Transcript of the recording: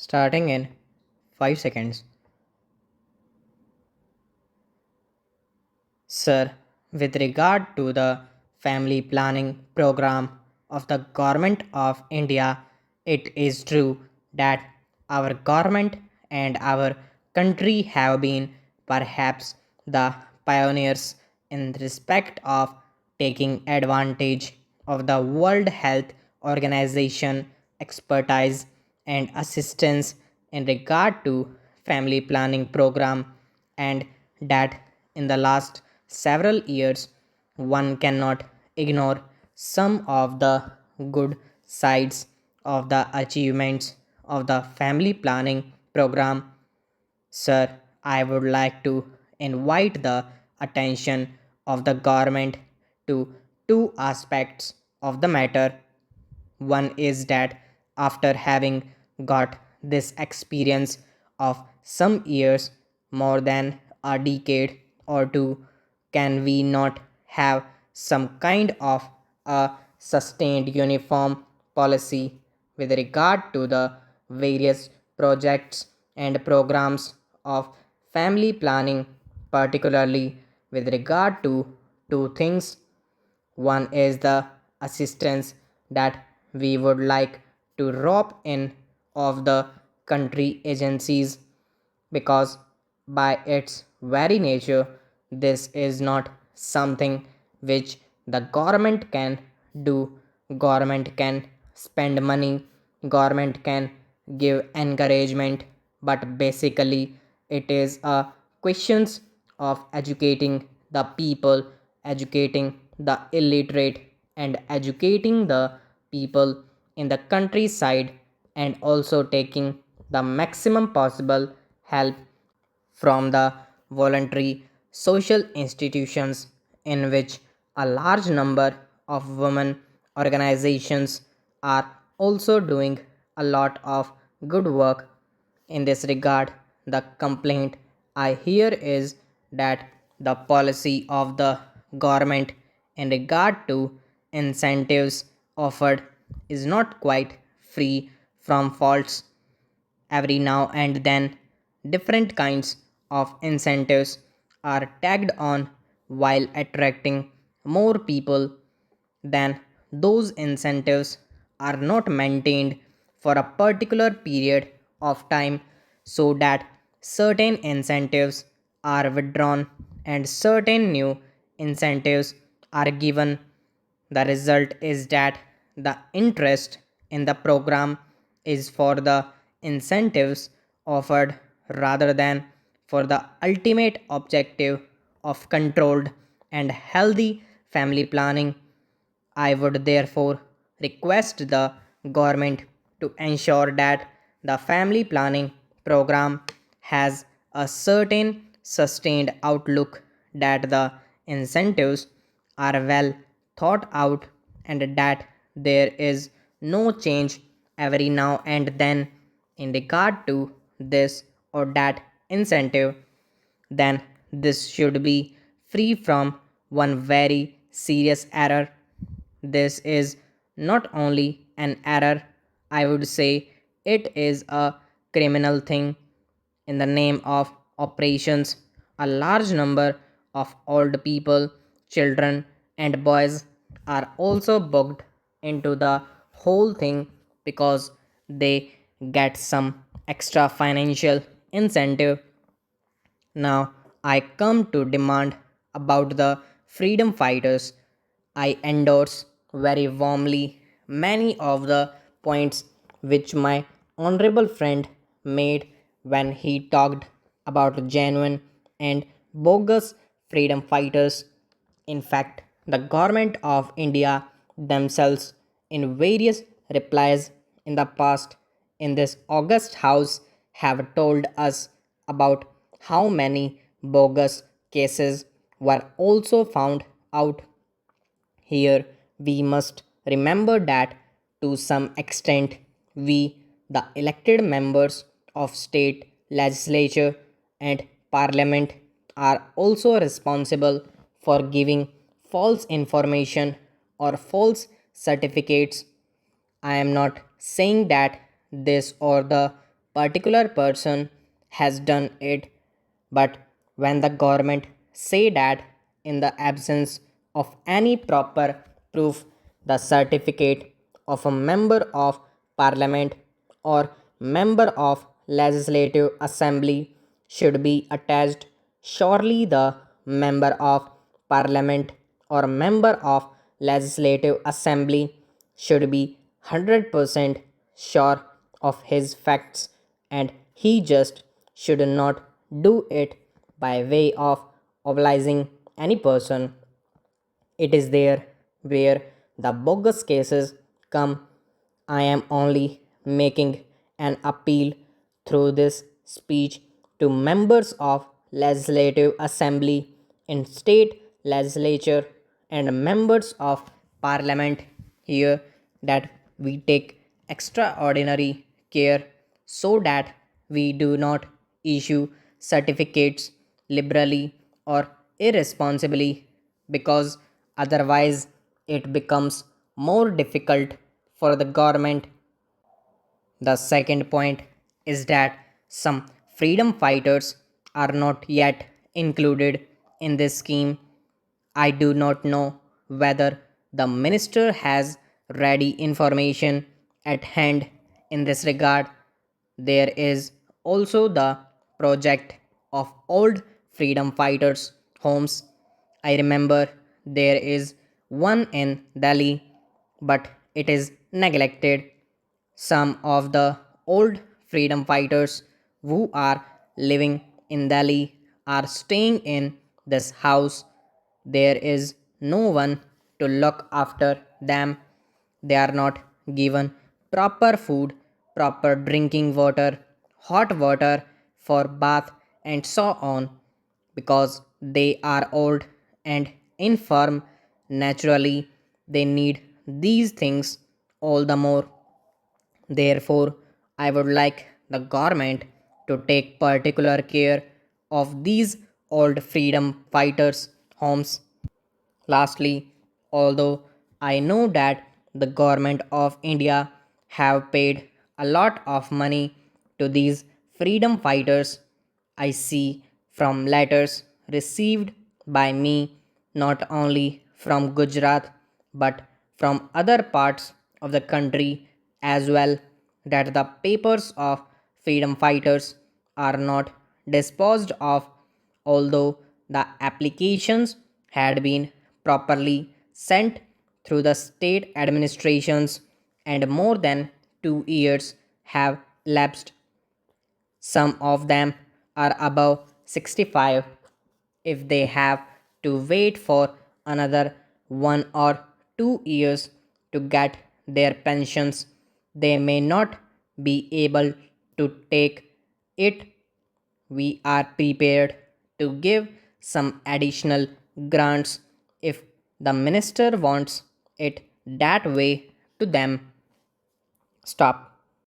Starting in 5 seconds. Sir, with regard to the family planning program of the Government of India, it is true that our government and our country have been perhaps the pioneers in respect of taking advantage of the World Health Organization expertise and assistance in regard to family planning program, and that in the last several years one cannot ignore some of the good sides of the achievements of the family planning program. Sir, I would like to invite the attention of the government to two aspects of the matter. One is that after having got this experience of some years, more than a decade or two, can we not have some kind of a sustained uniform policy with regard to the various projects and programs of family planning, particularly with regard to two things. One is the assistance that we would like to rope in of the country agencies, because by its very nature this is not something which the government can do. Government can spend money, government can give encouragement, but basically it is a questions of educating the people, educating the illiterate, and educating the people in the countryside, and also taking the maximum possible help from the voluntary social institutions, in which a large number of women organizations are also doing a lot of good work. In this regard, the complaint I hear is that the policy of the government in regard to incentives offered is not quite free from faults. Every now and then, different kinds of incentives are tagged on while attracting more people. Then, those incentives are not maintained for a particular period of time, so that certain incentives are withdrawn and certain new incentives are given. The result is that the interest in the program is for the incentives offered rather than for the ultimate objective of controlled and healthy family planning. I would therefore request the government to ensure that the family planning program has a certain sustained outlook, that the incentives are well thought out, and that there is no change every now and then in regard to this or that incentive. Then this should be free from one very serious error. This is not only an error, I would say it is a criminal thing. In the name of operations, a large number of old people, children, and boys are also booked into the whole thing because they get some extra financial incentive. Now I come to demand about the freedom fighters. I endorse very warmly many of the points which my honorable friend made when he talked about genuine and bogus freedom fighters. In fact, the government of India themselves, in various replies in the past in this august house, have told us about how many bogus cases were also found out. Here, we must remember that to some extent, we, the elected members of state legislature and parliament, are also responsible for giving false information or false certificates. I am not saying that this or the particular person has done it, but when the government say that in the absence of any proper proof, the certificate of a member of parliament or member of legislative assembly should be attached, surely the member of parliament or member of legislative assembly should be 100% sure of his facts, and he just should not do it by way of obliging any person. It is there where the bogus cases come. I am only making an appeal through this speech to members of legislative assembly in state legislature and members of parliament here that we take extraordinary care so that we do not issue certificates liberally or irresponsibly, because otherwise it becomes more difficult for the government. The second point is that some freedom fighters are not yet included in this scheme. I do not know whether the minister has ready information at hand in this regard. There is also the project of old freedom fighters' homes. I remember there is one in Delhi, but it is neglected. Some of the old freedom fighters who are living in Delhi are staying in this house. There is no one to look after them. They are not given proper food, proper drinking water, hot water for bath, and so on, because they are old and infirm. Naturally, they need these things all the more. Therefore, I would like the government to take particular care of these old freedom fighters' homes. Lastly, although I know that the government of India have paid a lot of money to these freedom fighters, I see from letters received by me not only from Gujarat but from other parts of the country as well, that the papers of freedom fighters are not disposed of, although the applications had been properly sent through the state administrations and more than 2 years have elapsed. Some of them are above 65. If they have to wait for another 1 or 2 years to get their pensions, they may not be able to take it. We are prepared to give some additional grants if the minister wants it that way to them. Stop.